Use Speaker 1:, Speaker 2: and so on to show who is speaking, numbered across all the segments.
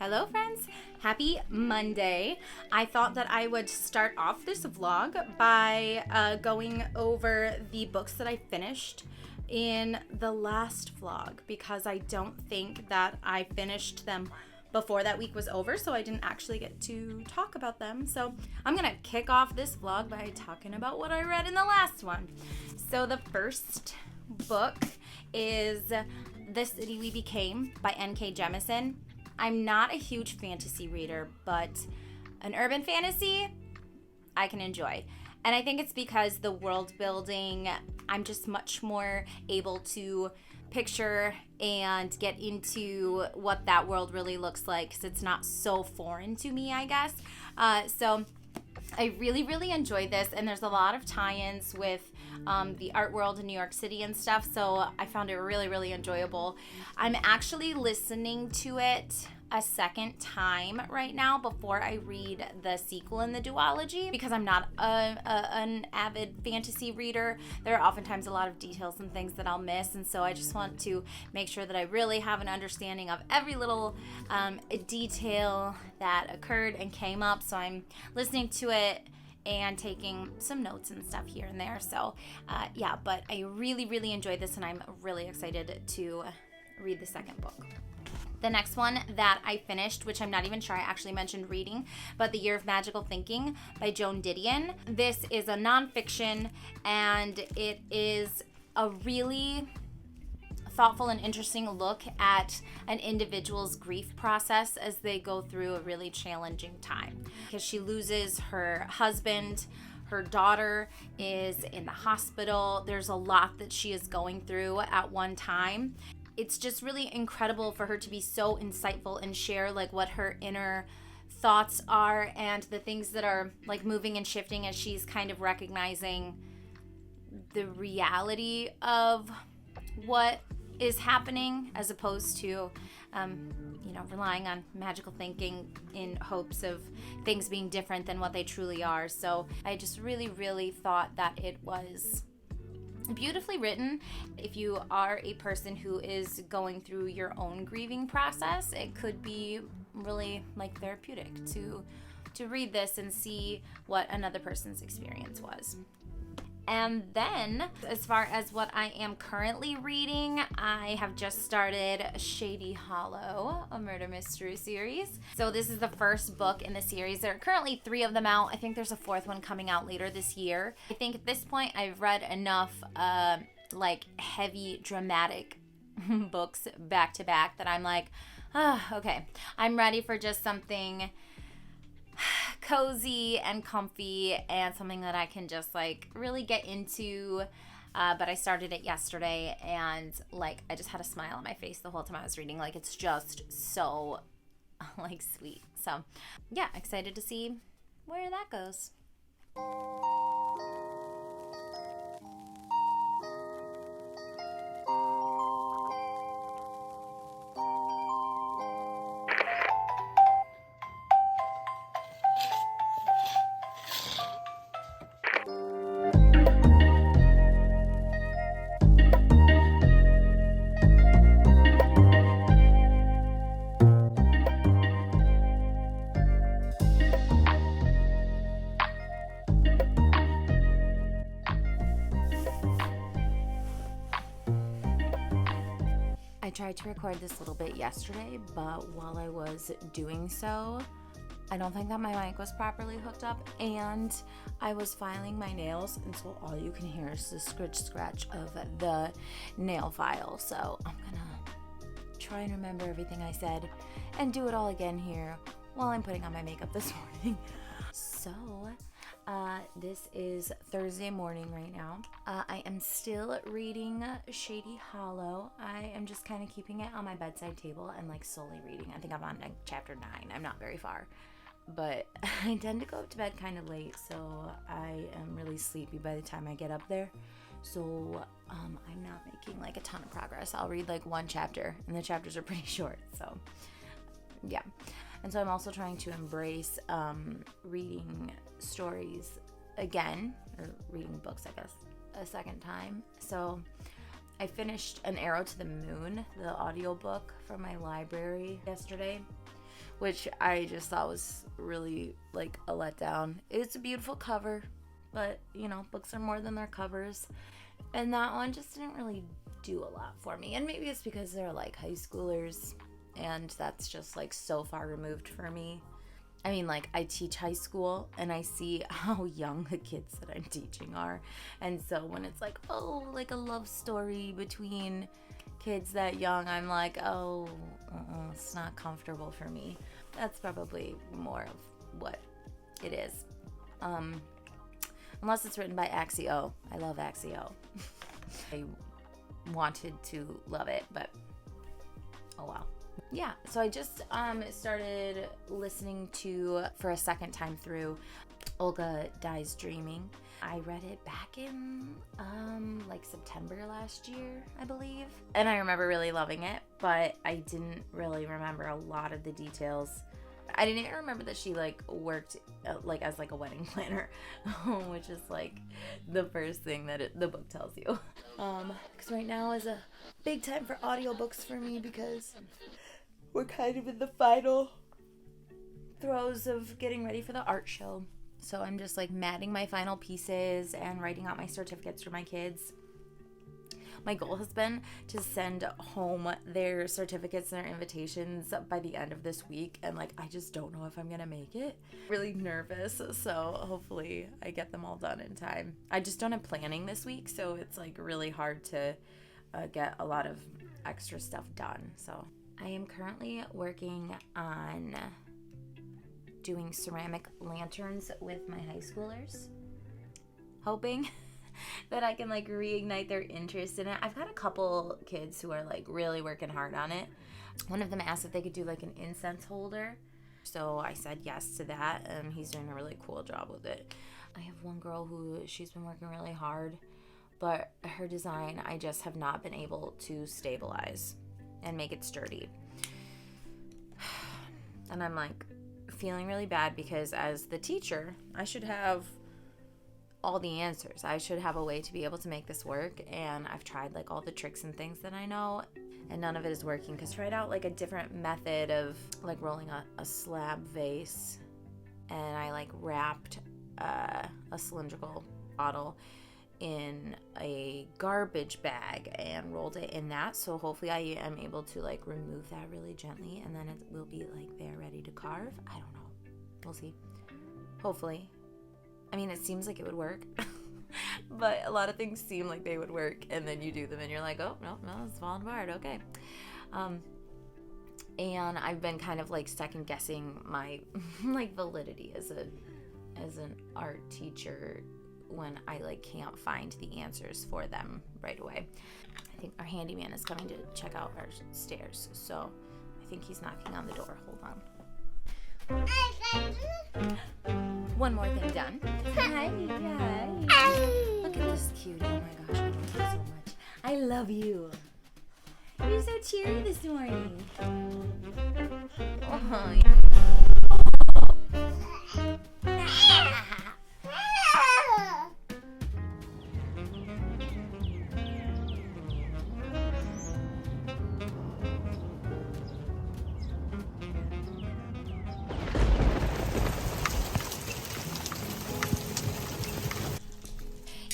Speaker 1: Hello friends, happy Monday. I thought that I would start off this vlog by going over the books that I finished in the last vlog because I don't think that I finished them before that week was over, so I didn't actually get to talk about them. So I'm gonna kick off this vlog by talking about what I read in the last one. So the first book is The City We Became by N.K. Jemisin. I'm not a huge fantasy reader, but an urban fantasy I can enjoy. And I think it's because the world building, I'm just much more able to picture and get into what that world really looks like because it's not so foreign to me, I guess. So I really enjoyed this, and there's a lot of tie-ins with the art world in New York City and stuff, so I found it really enjoyable. I'm actually listening to it a second time right now before I read the sequel in the duology because I'm not an avid fantasy reader. There are oftentimes a lot of details and things that I'll miss, and so I just want to make sure that I really have an understanding of every little detail that occurred and came up. So I'm listening to it and taking some notes and stuff here and there. So yeah, but I really enjoyed this, and I'm really excited to read the second book. The next one that I finished, which I'm not even sure I actually mentioned reading, but The Year of Magical Thinking by Joan Didion. This is a nonfiction, and it is a really thoughtful and interesting look at an individual's grief process as they go through a really challenging time. Because she loses her husband, her daughter is in the hospital. There's a lot that she is going through at one time. It's just really incredible for her to be so insightful and share like what her inner thoughts are and the things that are like moving and shifting as she's kind of recognizing the reality of what is happening as opposed to relying on magical thinking in hopes of things being different than what they truly are. So I just really thought that it was beautifully written. If you are a person who is going through your own grieving process, it could be really like therapeutic to read this and see what another person's experience was. And then, as far as what I am currently reading, I have just started Shady Hollow, a murder mystery series. So this is the first book in the series. There are currently 3 of them out. I think there's a 4th one coming out later this year. I think at this point I've read enough heavy dramatic books back to back that I'm like, okay, I'm ready for just something cozy and comfy and something that I can just like really get into. But I started it yesterday, and like I just had a smile on my face the whole time I was reading. Like it's just so like sweet. So yeah, excited to see where that goes. I tried to record this little bit yesterday, but while I was doing so, I don't think that my mic was properly hooked up, and I was filing my nails, and so all you can hear is the scratch of the nail file. So I'm gonna try and remember everything I said and do it all again here while I'm putting on my makeup this morning. So this is Thursday morning right now. I am still reading Shady Hollow. I am just kind of keeping it on my bedside table and like slowly reading. I think I'm on like chapter 9. I'm not very far, but I tend to go to bed kind of late, so I am really sleepy by the time I get up there. So I'm not making like a ton of progress. I'll read like 1 chapter, and the chapters are pretty short, so yeah. And so I'm also trying to embrace reading stories again, or reading books, I guess, a second time. So I finished An Arrow to the Moon, the audiobook from my library yesterday, which I just thought was really like a letdown. It's a beautiful cover, but you know, books are more than their covers. And that one just didn't really do a lot for me. And maybe it's because they're like high schoolers, and that's just like so far removed for me. I mean, like, I teach high school and I see how young the kids that I'm teaching are. And so when it's like, oh, like a love story between kids that young, I'm like, oh, it's not comfortable for me. That's probably more of what it is. Unless it's written by Axio. I love Axio. I wanted to love it, but oh well. Yeah, so I just started listening to, for a second time through, Olga Dies Dreaming. I read it back in like September last year, I believe. And I remember really loving it, but I didn't really remember a lot of the details. I didn't even remember that she like worked like as like a wedding planner, which is like the first thing that the book tells you. Because right now is a big time for audiobooks for me, because we're kind of in the final throes of getting ready for the art show. So I'm just like matting my final pieces and writing out my certificates for my kids. My goal has been to send home their certificates and their invitations by the end of this week. And like, I just don't know if I'm going to make it. Really nervous. So hopefully I get them all done in time. I just don't have planning this week. So it's like really hard to get a lot of extra stuff done. So I am currently working on doing ceramic lanterns with my high schoolers, hoping that I can like reignite their interest in it. I've got a couple kids who are like really working hard on it. One of them asked if they could do like an incense holder, so I said yes to that, and he's doing a really cool job with it. I have one girl who she's been working really hard, but her design I just have not been able to stabilize and make it sturdy. And I'm like feeling really bad, because as the teacher, I should have all the answers. I should have a way to be able to make this work, and I've tried like all the tricks and things that I know, and none of it is working. Because I tried out like a different method of like rolling a slab vase, and I like wrapped a cylindrical bottle in a garbage bag and rolled it in that. So hopefully I am able to like remove that really gently, and then it will be like there ready to carve. I don't know. We'll see. Hopefully. I mean, it seems like it would work, but a lot of things seem like they would work, and then you do them and you're like, oh, no, it's falling apart. Okay. And I've been kind of like second guessing my like validity as an art teacher when I like can't find the answers for them right away. I think our handyman is coming to check out our stairs, so I think he's knocking on the door. Hold on. One more thing done. Hi. Look at this cutie. Oh my gosh, I love you so much. I love you. You're so cheery this morning. Oh, yeah.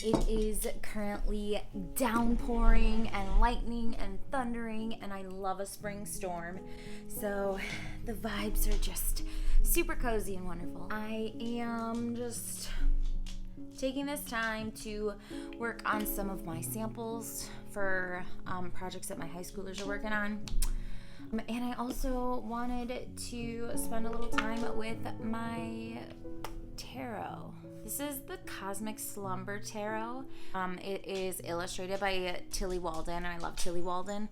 Speaker 1: It is currently downpouring and lightning and thundering, and I love a spring storm. So the vibes are just super cozy and wonderful. I am just taking this time to work on some of my samples for projects that my high schoolers are working on. And I also wanted to spend a little time with my tarot. This is the Cosmic Slumber Tarot. It is illustrated by Tilly Walden, and I love Tilly Walden.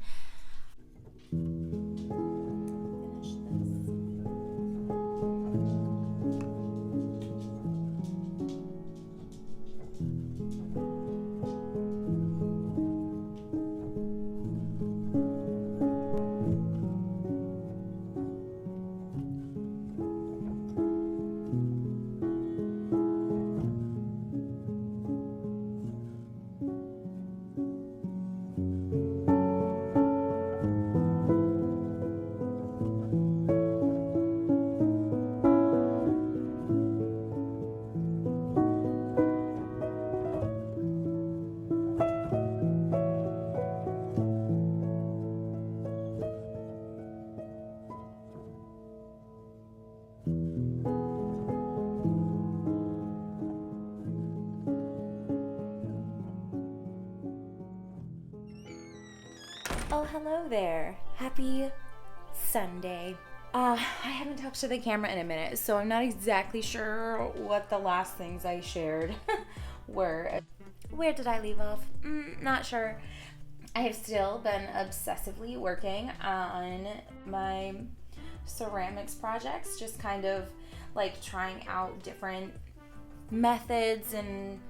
Speaker 1: hello there. Happy Sunday. I haven't talked to the camera in a minute, so I'm not exactly sure what the last things I shared were. Where did I leave off? Not sure. I have still been obsessively working on my ceramics projects, just kind of like trying out different methods, and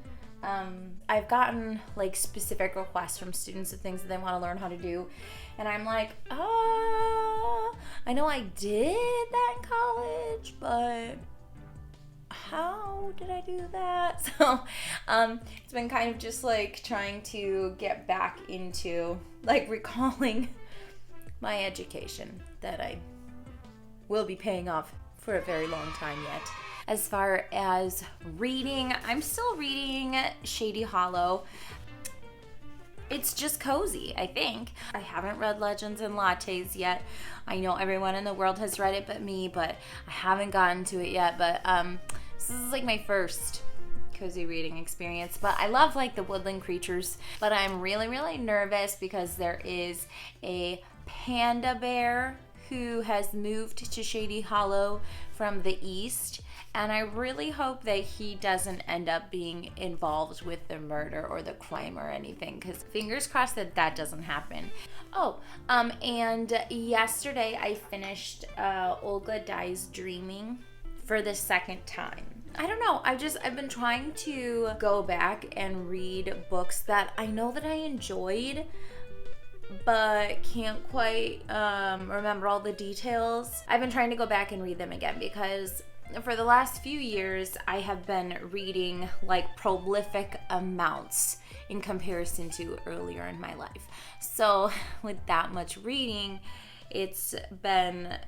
Speaker 1: I've gotten like specific requests from students of things that they want to learn how to do, and I'm like, I know I did that in college, but how did I do that? So it's been kind of just like trying to get back into like recalling my education that I will be paying off for a very long time yet. As far as reading, I'm still reading Shady Hollow. It's just cozy, I think. I haven't read Legends and Lattes yet. I know everyone in the world has read it but me, but I haven't gotten to it yet. But this is like my first cozy reading experience. But I love like the woodland creatures. But I'm really, really nervous because there is a panda bear who has moved to Shady Hollow from the east, and I really hope that he doesn't end up being involved with the murder or the crime or anything, because fingers crossed that that doesn't happen. And yesterday I finished Olga Dies Dreaming for the second time. I don't know, I've been trying to go back and read books that I know that I enjoyed, but can't quite remember all the details. I've been trying to go back and read them again because for the last few years I have been reading like prolific amounts in comparison to earlier in my life. So with that much reading, it's been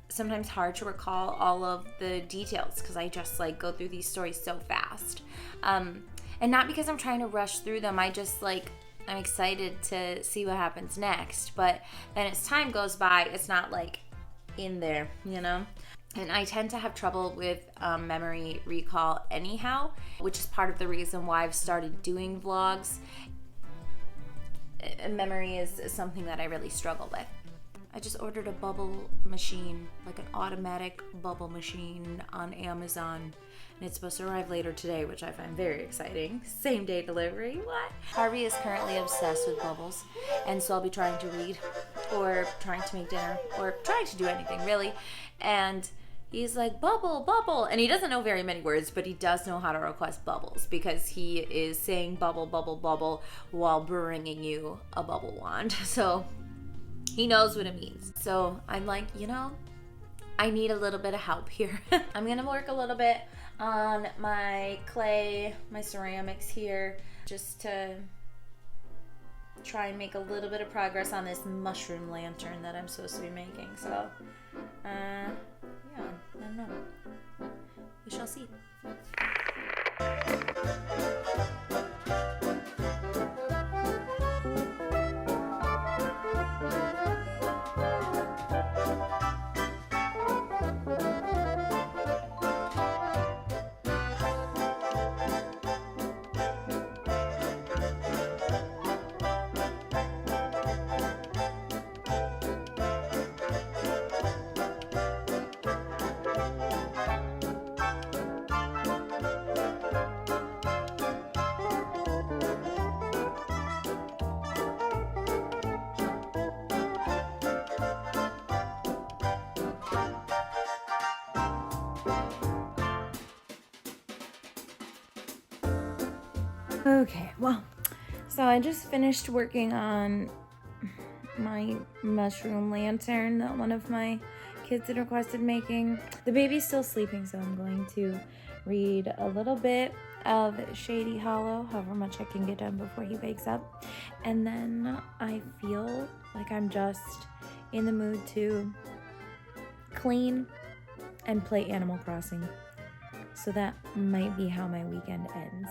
Speaker 1: sometimes hard to recall all of the details because I just like go through these stories so fast. And not because I'm trying to rush through them, I'm excited to see what happens next, but then as time goes by, it's not like in there, you know? And I tend to have trouble with memory recall anyhow, which is part of the reason why I've started doing vlogs. Memory is something that I really struggle with. I just ordered a bubble machine, like an automatic bubble machine on Amazon. And it's supposed to arrive later today, which I find very exciting. Same day delivery, what? Harvey is currently obsessed with bubbles, and so I'll be trying to read, or trying to make dinner, or trying to do anything really. And he's like, bubble, bubble. And he doesn't know very many words, but he does know how to request bubbles because he is saying bubble, bubble, bubble while bringing you a bubble wand. So he knows what it means. So I'm like, I need a little bit of help here. I'm gonna work a little bit on my clay, my ceramics here, just to try and make a little bit of progress on this mushroom lantern that I'm supposed to be making. So, yeah, I don't know. We shall see. Okay, well, so I just finished working on my mushroom lantern that one of my kids had requested making. The baby's still sleeping, so I'm going to read a little bit of Shady Hollow, however much I can get done before he wakes up. And then I feel like I'm just in the mood to clean and play Animal Crossing. So that might be how my weekend ends.